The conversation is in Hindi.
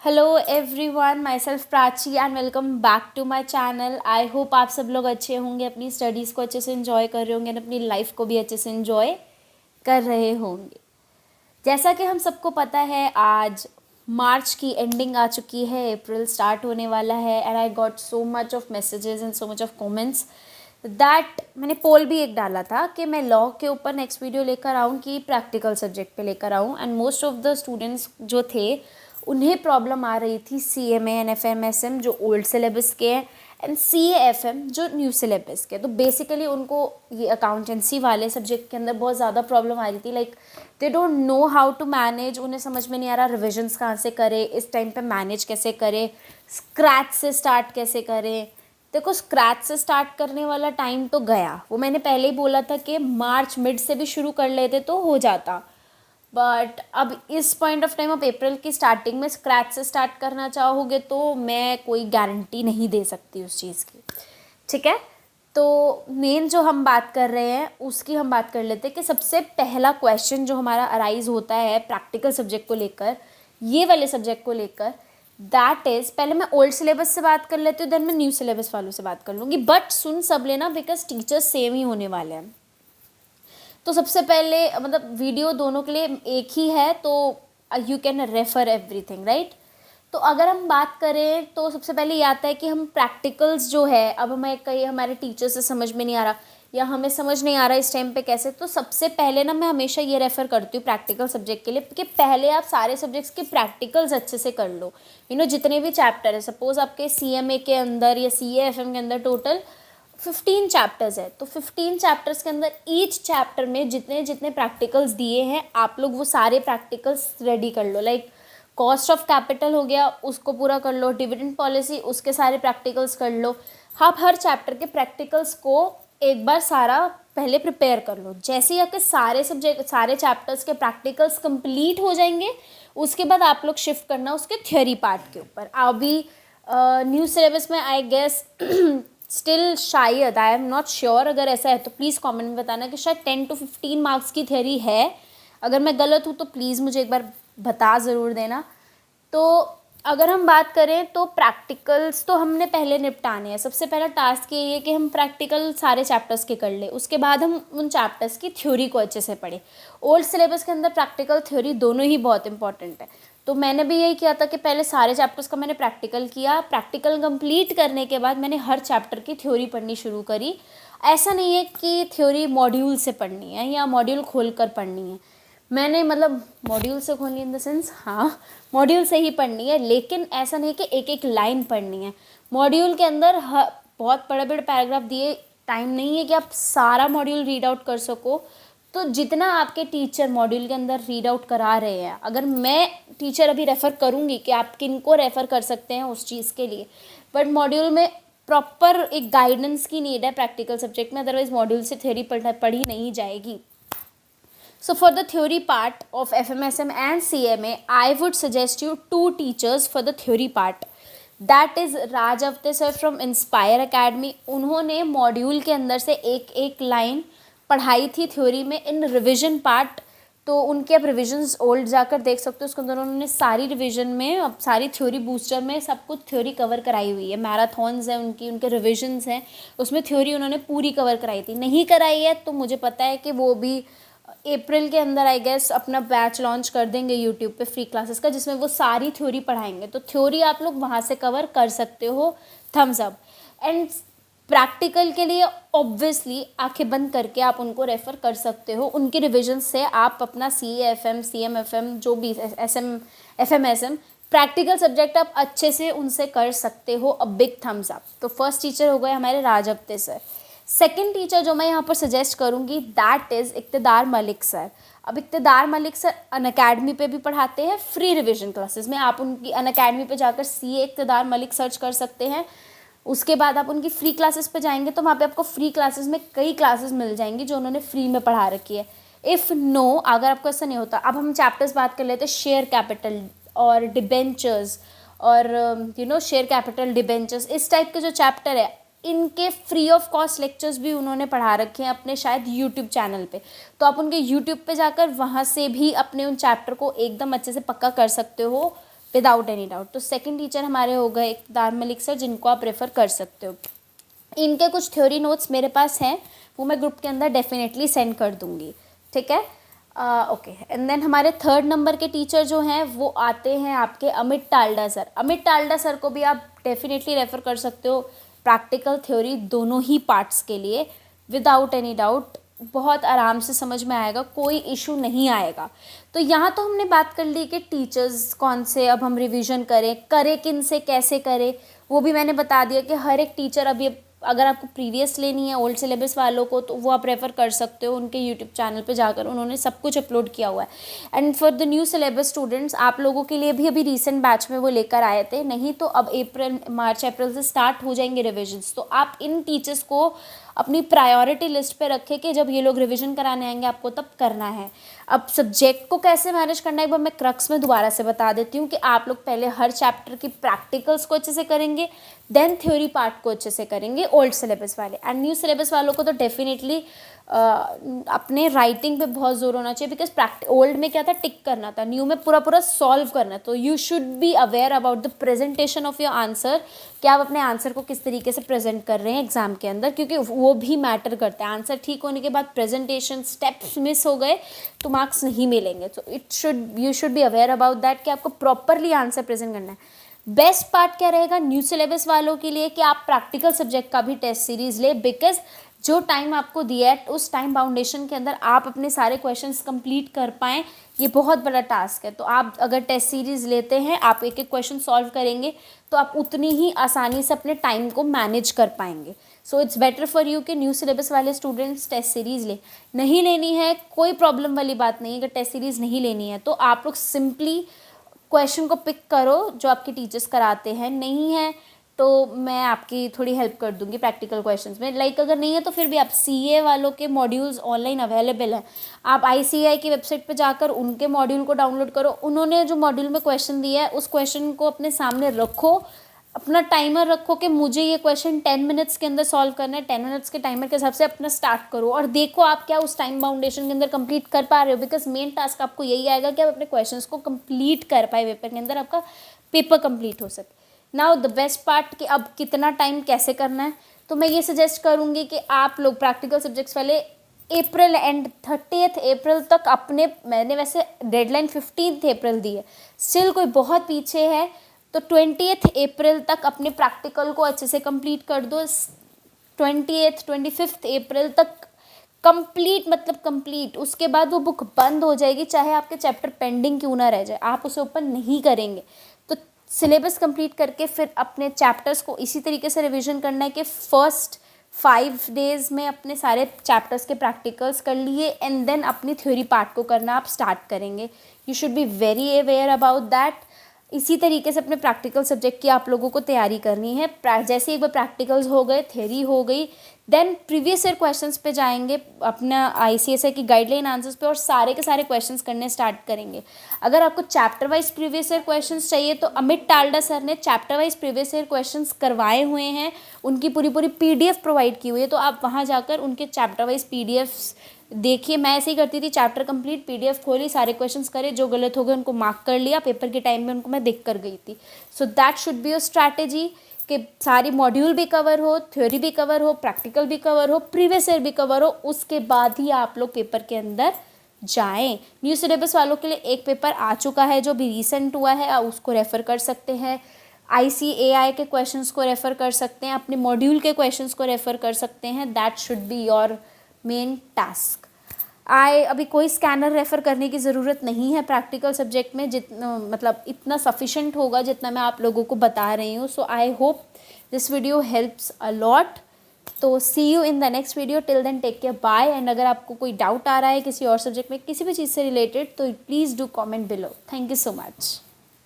Hello everyone, myself Prachi and welcome back to my channel. I hope आप सब लोग अच्छे होंगे, अपनी स्टडीज़ को अच्छे से इन्जॉय कर रहे होंगे और अपनी लाइफ को भी अच्छे से इन्जॉय कर रहे होंगे। जैसा कि हम सबको पता है, आज मार्च की एंडिंग आ चुकी है, अप्रैल स्टार्ट होने वाला है and I got so much of messages and so much of comments that मैंने पोल भी एक डाला था कि मैं लॉ के ऊपर नेक्स्ट वीडियो लेकर आऊँ कि प्रैक्टिकल सब्जेक्ट पे लेकर आऊँ। And most of the students जो थे उन्हें प्रॉब्लम आ रही थी CMA एंड FMSM जो ओल्ड सिलेबस के हैं एंड CAFM जो न्यू सिलेबस के। तो बेसिकली उनको ये अकाउंटेंसी वाले सब्जेक्ट के अंदर बहुत ज़्यादा प्रॉब्लम आ रही थी। Like they don't know how to manage, उन्हें समझ में नहीं आ रहा रिविजन्स कहाँ से करें, इस टाइम पे मैनेज कैसे करें, स्क्रैच से स्टार्ट कैसे करें। देखो, स्क्रैच से स्टार्ट करने वाला टाइम तो गया, वो मैंने पहले ही बोला था कि मार्च मिड से भी शुरू कर लेते तो हो जाता। बट अब इस पॉइंट ऑफ टाइम, अब अप्रैल की स्टार्टिंग में स्क्रैच से स्टार्ट करना चाहोगे तो मैं कोई गारंटी नहीं दे सकती उस चीज़ की। ठीक है, तो मेन जो हम बात कर रहे हैं उसकी हम बात कर लेते हैं कि सबसे पहला क्वेश्चन जो हमारा अराइज होता है प्रैक्टिकल सब्जेक्ट को लेकर, ये वाले सब्जेक्ट को लेकर, दैट इज़, पहले मैं ओल्ड सिलेबस से बात कर लेती हूँ, देन मैं न्यू सिलेबस वालों से बात कर लूँगी। बट सुन सब लेना, बिकॉज टीचर्स सेम ही होने वाले हैं। तो सबसे पहले मतलब वीडियो दोनों के लिए एक ही है, तो you can refer everything, right. तो अगर हम बात करें तो सबसे पहले ये आता है कि हम प्रैक्टिकल्स जो है, अब हमें कहीं हमारे टीचर से समझ में नहीं आ रहा या हमें समझ नहीं आ रहा इस टाइम पे कैसे, तो सबसे पहले ना मैं हमेशा ये रेफ़र करती हूँ प्रैक्टिकल सब्जेक्ट के लिए कि पहले आप सारे सब्जेक्ट्स के प्रैक्टिकल्स अच्छे से कर लो। जितने भी चैप्टर है, सपोज़ आपके CMA के अंदर या CAFM के अंदर टोटल 15 चैप्टर्स है, तो 15 चैप्टर्स के अंदर ईच चैप्टर में जितने जितने प्रैक्टिकल्स दिए हैं आप लोग वो सारे प्रैक्टिकल्स रेडी कर लो। लाइक कॉस्ट ऑफ कैपिटल हो गया, उसको पूरा कर लो, डिविडेंड पॉलिसी, उसके सारे प्रैक्टिकल्स कर लो। आप हर चैप्टर के प्रैक्टिकल्स को एक बार सारा पहले प्रिपेयर कर लो। जैसे ही आपके सारे सब्जेक्ट, सारे चैप्टर्स के प्रैक्टिकल्स कंप्लीट हो जाएंगे, उसके बाद आप लोग शिफ्ट करना उसके थ्योरी पार्ट के ऊपर। अभी न्यू सिलेबस में आई गेस स्टिल शायद, आई एम नॉट श्योर, अगर ऐसा है तो प्लीज़ कमेंट में बताना कि शायद 10 to 15 मार्क्स की थ्योरी है। अगर मैं गलत हूँ तो प्लीज़ मुझे एक बार बता ज़रूर देना। तो अगर हम बात करें तो प्रैक्टिकल्स तो हमने पहले निपटाने हैं। सबसे पहला टास्क ये है कि हम प्रैक्टिकल सारे चैप्टर्स के कर लें, उसके बाद हम उन चैप्टर्स की थ्योरी को अच्छे से पढ़ें। ओल्ड सिलेबस के अंदर प्रैक्टिकल थ्योरी दोनों ही बहुत इंपॉर्टेंट है। तो मैंने भी यही किया था कि पहले सारे चैप्टर्स का मैंने प्रैक्टिकल किया, प्रैक्टिकल कंप्लीट करने के बाद मैंने हर चैप्टर की थ्योरी पढ़नी शुरू करी। ऐसा नहीं है कि थ्योरी मॉड्यूल से पढ़नी है या मॉड्यूल खोल कर पढ़नी है, मैंने मतलब मॉड्यूल से खोलनी इन द सेंस, हाँ मॉड्यूल से ही पढ़नी है, लेकिन ऐसा नहीं कि एक एक लाइन पढ़नी है। मॉड्यूल के अंदर बहुत बड़े बड़े पैराग्राफ दिए, टाइम नहीं है कि आप सारा मॉड्यूल रीड आउट कर सको। तो जितना आपके टीचर मॉड्यूल के अंदर रीड आउट करा रहे हैं, अगर मैं टीचर अभी रेफ़र करूँगी कि आप किन को रेफ़र कर सकते हैं उस चीज़ के लिए, बट मॉड्यूल में प्रॉपर एक गाइडेंस की नीड है प्रैक्टिकल सब्जेक्ट में, अदरवाइज मॉड्यूल से थ्योरी पढ़ी नहीं जाएगी। So for the theory part of FMSM and CMA, I would suggest you 2 teachers for the theory part. That is Raj Awate sir from Inspire Academy. उन्होंने मॉड्यूल के अंदर से एक एक लाइन पढ़ाई थी थ्योरी में इन रिविजन पार्ट। तो उनके आप रिविजन्स ओल्ड जाकर देख सकते हो, उसके अंदर उन्होंने सारी रिविजन में, अब सारी थ्योरी बूस्टर में सब कुछ थ्योरी कवर कराई हुई है। मैराथॉन्स हैं उनकी, उनके रिविजन्स हैं, उसमें थ्योरी उन्होंने पूरी कवर कराई थी। नहीं कराई है तो मुझे पता है कि वो भी अप्रैल के अंदर आई गेस अपना बैच लॉन्च कर देंगे यूट्यूब पे फ्री क्लासेस का, जिसमें वो सारी थ्योरी पढ़ाएंगे। तो थ्योरी आप लोग वहाँ से कवर कर सकते हो, थम्स अप। एंड प्रैक्टिकल के लिए ऑब्वियसली आंखें बंद करके आप उनको रेफ़र कर सकते हो। उनके रिविजन से आप अपना CAFM CMFM जो भी FMSM प्रैक्टिकल सब्जेक्ट आप अच्छे से उनसे कर सकते हो। A big thumbs up. तो फर्स्ट टीचर हो गए हमारे राज अवते सर। सेकंड टीचर जो मैं यहाँ पर सजेस्ट करूँगी दैट इज़ इक़्तिदार मलिक सर। अब इक़्तिदार मलिक सर अनअकैडमी पे भी पढ़ाते हैं फ्री रिवीजन क्लासेस में। आप उनकी अनअकैडमी पे जाकर CA इक़्तिदार मलिक सर्च कर सकते हैं। उसके बाद आप उनकी फ्री क्लासेस पे जाएंगे तो वहाँ पे आपको फ्री क्लासेस में कई क्लासेस मिल जाएंगी जो उन्होंने फ्री में पढ़ा रखी है। इफ़ नो, अगर आपको ऐसा नहीं होता, अब हम चैप्टर्स बात कर लेते हैं शेयर कैपिटल और डिबेंचर्स और शेयर कैपिटल डिबेंचर्स, इस टाइप के जो चैप्टर है इनके फ्री ऑफ कॉस्ट लेक्चर्स भी उन्होंने पढ़ा रखे हैं अपने शायद यूट्यूब चैनल पे। तो आप उनके यूट्यूब पे जाकर वहाँ से भी अपने उन चैप्टर को एकदम अच्छे से पक्का कर सकते हो विदाउट एनी डाउट। तो सेकंड टीचर हमारे हो गए इक़्तिदार मलिक सर, जिनको आप रेफ़र कर सकते हो। इनके कुछ थ्योरी नोट्स मेरे पास हैं, वो मैं ग्रुप के अंदर डेफिनेटली सेंड कर दूँगी, ठीक है। ओके, एंड देन हमारे थर्ड नंबर के टीचर जो हैं वो आते हैं आपके अमित टाल्डा सर। अमित टाल्डा सर को भी आप डेफिनेटली रेफ़र कर सकते हो प्रैक्टिकल थ्योरी दोनों ही पार्ट्स के लिए, विदाउट एनी डाउट बहुत आराम से समझ में आएगा, कोई इशू नहीं आएगा। तो यहाँ तो हमने बात कर ली कि टीचर्स कौन से अब हम रिवीजन करें किन से, कैसे करें, वो भी मैंने बता दिया कि हर एक टीचर अभी अगर आपको प्रीवियस लेनी है ओल्ड सिलेबस वालों को तो वो आप रेफ़र कर सकते हो उनके यूट्यूब चैनल पे जाकर, उन्होंने सब कुछ अपलोड किया हुआ है। And for the new syllabus students, आप लोगों के लिए भी अभी रीसेंट बैच में वो लेकर आए थे, नहीं तो अब मार्च अप्रैल से स्टार्ट हो जाएंगे रिविजन्स। तो आप इन टीचर्स को अपनी प्रायोरिटी लिस्ट पे रखें कि जब ये लोग रिवीजन कराने आएंगे आपको तब करना है। अब सब्जेक्ट को कैसे मैनेज करना है एक बार मैं क्रक्स में दोबारा से बता देती हूँ कि आप लोग पहले हर चैप्टर की प्रैक्टिकल्स को अच्छे से करेंगे, देन थ्योरी पार्ट को अच्छे से करेंगे ओल्ड सिलेबस वाले। एंड न्यू सिलेबस वालों को तो डेफिनेटली अपने राइटिंग पे बहुत ज़ोर होना चाहिए, बिकॉज ओल्ड में क्या था, टिक करना था, न्यू में पूरा सॉल्व करना है। तो you should be aware about the presentation of your answer, कि आप अपने आंसर को किस तरीके से प्रेजेंट कर रहे हैं एग्जाम के अंदर, क्योंकि वो भी मैटर करता है। आंसर ठीक होने के बाद प्रेजेंटेशन स्टेप्स मिस हो गए तो मार्क्स नहीं मिलेंगे। तो you should be aware about that कि आपको प्रॉपरली आंसर प्रेजेंट करना है। बेस्ट पार्ट क्या रहेगा न्यू सिलेबस वालों के लिए कि आप प्रैक्टिकल सब्जेक्ट का भी टेस्ट सीरीज ले, बिकॉज जो टाइम आपको दिया है उस टाइम बाउंडेशन के अंदर आप अपने सारे क्वेश्चंस कंप्लीट कर पाएँ, ये बहुत बड़ा टास्क है। तो आप अगर टेस्ट सीरीज़ लेते हैं, आप एक एक क्वेश्चन सॉल्व करेंगे तो आप उतनी ही आसानी से अपने टाइम को मैनेज कर पाएंगे। So it's better for you कि न्यू सिलेबस वाले स्टूडेंट्स टेस्ट सीरीज़ ले। नहीं लेनी है कोई प्रॉब्लम वाली बात नहीं है, अगर टेस्ट सीरीज़ नहीं लेनी है तो आप लोग सिंपली क्वेश्चन को पिक करो जो आपके टीचर्स कराते हैं, नहीं है तो मैं आपकी थोड़ी हेल्प कर दूंगी प्रैक्टिकल क्वेश्चंस में। लाइक अगर नहीं है तो फिर भी आप सीए वालों के मॉड्यूल्स ऑनलाइन अवेलेबल हैं, आप आईसीएआई की वेबसाइट पे जाकर उनके मॉड्यूल को डाउनलोड करो, उन्होंने जो मॉड्यूल में क्वेश्चन दिया है उस क्वेश्चन को अपने सामने रखो, अपना टाइमर रखो कि मुझे ये क्वेश्चन 10 मिनट्स के अंदर सॉल्व करना है, 10 मिनट्स के टाइमर के हिसाब से अपना स्टार्ट करो और देखो आप क्या उस टाइम बाउंडेशन के अंदर कंप्लीट कर पा रहे हो। बिकॉज मेन टास्क आपको यही आएगा कि आप अपने क्वेश्चंस को कंप्लीट कर पाए पेपर के अंदर, आपका पेपर कंप्लीट हो सके। नाउ द बेस्ट पार्ट कि अब कितना टाइम कैसे करना है, तो मैं ये सजेस्ट करूँगी कि आप लोग प्रैक्टिकल सब्जेक्ट्स वाले अप्रैल एंड 30 अप्रैल तक अपने, मैंने वैसे डेडलाइन 15 अप्रैल दी है, स्टिल कोई बहुत पीछे है तो 20 अप्रैल तक अपने प्रैक्टिकल को अच्छे से कंप्लीट कर दो। 25 अप्रैल तक कंप्लीट मतलब कंप्लीट, उसके बाद वो बुक बंद हो जाएगी, चाहे आपके चैप्टर पेंडिंग क्यों ना रह जाए, आप उसे ओपन नहीं करेंगे। तो सिलेबस कंप्लीट करके फिर अपने चैप्टर्स को इसी तरीके से रिवीजन करना है कि फर्स्ट 5 डेज़ में अपने सारे चैप्टर्स के प्रैक्टिकल्स कर लिए एंड देन अपनी थ्योरी पार्ट को करना आप स्टार्ट करेंगे। You should be very aware about that. इसी तरीके से अपने प्रैक्टिकल सब्जेक्ट की आप लोगों को तैयारी करनी है। जैसे एक बार प्रैक्टिकल्स हो गए, थ्योरी हो गई, देन प्रीवियस ईयर क्वेश्चंस पे जाएंगे अपना आईसीएसआई की गाइडलाइन आंसर्स पे और सारे के सारे क्वेश्चंस करने स्टार्ट करेंगे। अगर आपको chapter wise previous year questions चाहिए तो अमित टाल्डा सर ने chapter wise previous year questions करवाए हुए हैं, उनकी पूरी पीडीएफ प्रोवाइड की हुई है, तो आप वहाँ जाकर उनके चैप्टर वाइज पीडीएफ्स देखिए। मैं ऐसे ही करती थी, चैप्टर कंप्लीट, पीडीएफ खोली, सारे क्वेश्चंस करे, जो गलत हो गए उनको मार्क कर लिया, पेपर के टाइम में उनको मैं देख कर गई थी। So that should be your strategy कि सारी मॉड्यूल भी कवर हो, थ्योरी भी कवर हो, प्रैक्टिकल भी कवर हो, प्रीवियस ईयर भी कवर हो, उसके बाद ही आप लोग पेपर के अंदर जाएं। न्यू सिलेबस वालों के लिए एक पेपर आ चुका है जो भी रिसेंट हुआ है, आप उसको रेफ़र कर सकते हैं। आईसीएआई के क्वेश्चंस को रेफ़र कर सकते हैं, अपने मॉड्यूल के क्वेश्चंस को रेफ़र कर सकते हैं। That should be your main task. अभी कोई स्कैनर रेफ़र करने की ज़रूरत नहीं है प्रैक्टिकल सब्जेक्ट में, जितना मतलब इतना सफिशेंट होगा जितना मैं आप लोगों को बता रही हूँ। So I hope this video helps a lot. तो see you in the next video, till then take care, bye. And अगर आपको कोई डाउट आ रहा है किसी और सब्जेक्ट में, किसी भी चीज़ से रिलेटेड, तो please do comment below. Thank you so much.